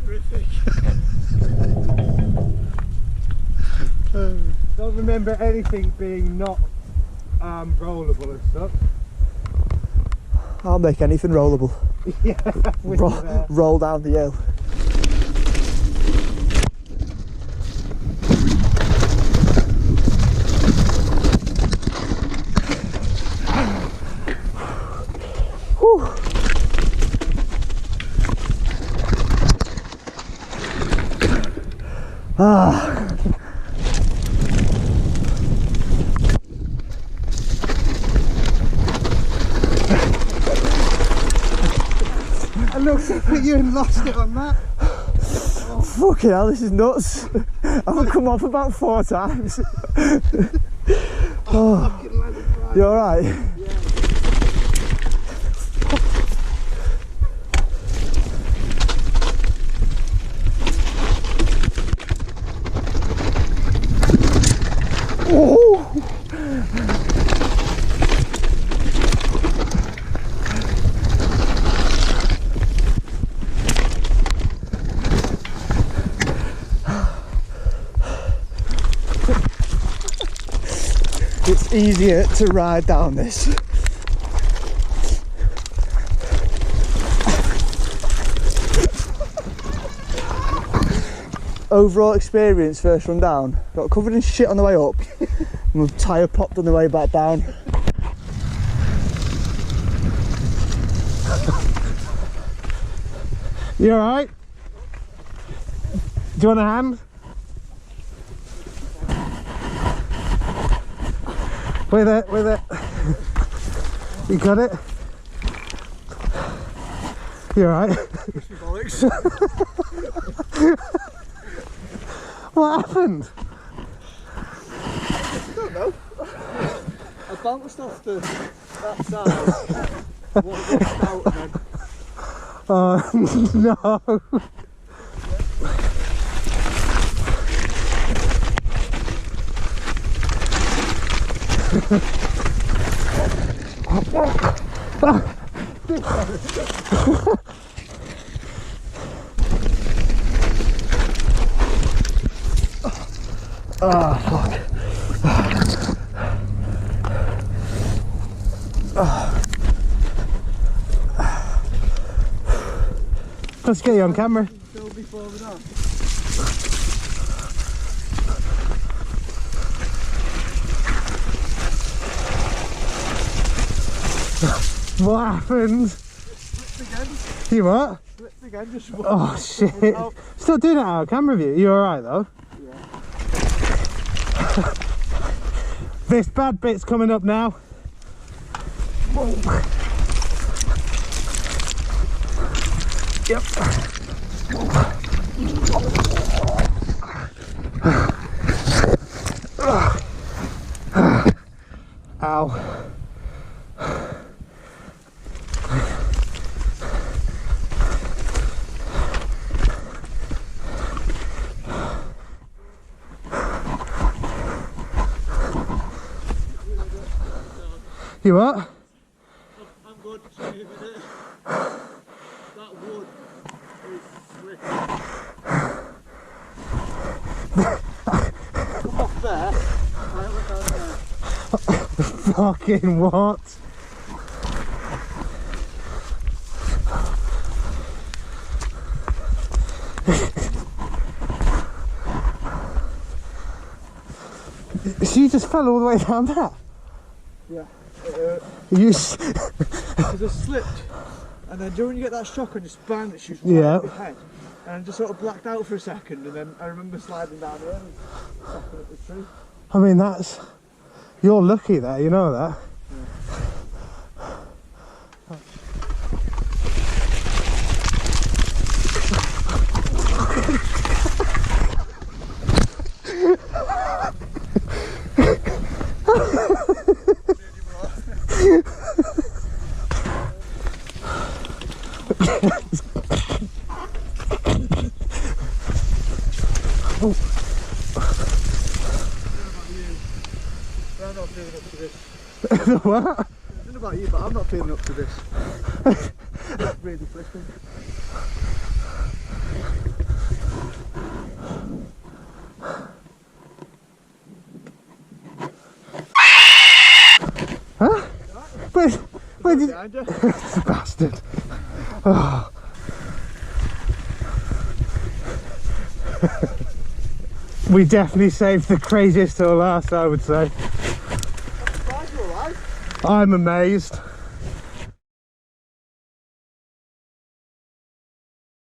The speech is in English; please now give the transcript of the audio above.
Terrific. Don't remember anything being not rollable and stuff. I'll make anything rollable. Yeah, roll down the hill. Whew. Ah. It looks like you lost it on that. Oh. Fucking hell, this is nuts. I've come off about 4 times. Oh. You alright? Yeah. Oh. It's easier to ride down this. Overall experience first run down. Got covered in shit on the way up. And my tyre popped on the way back down. You alright? Do you want a hand? With it, with it. You got it? You alright? What happened? I don't know. I bounced off that side. Walked out and then... Oh no. Oh, fuck. Let's get you on camera. What happened? Slipped again. You what? Slipped again, just Oh shit. Still doing it out of camera view. You alright though? Yeah. This bad bit's coming up now. Whoa. Yep. Ow. You what? I'm good. That wood is slipping. Come off there. I went down there. Fucking what? So you just fell all the way down there? Yeah. You Because I slipped, and then during you get that shock and just bang, that shoots right Yeah. in your head, and I just sort of blacked out for a second, and then I remember sliding down here and stopping at the tree. I mean, that's... You're lucky there, you know that? I'm not feeling up to this. What? I don't know about you, but I'm not feeling up to this. Really flipping. Huh? Where did Behind you. bastard? Oh. We definitely saved the craziest till last, I would say. I'm surprised you're alive. I'm amazed.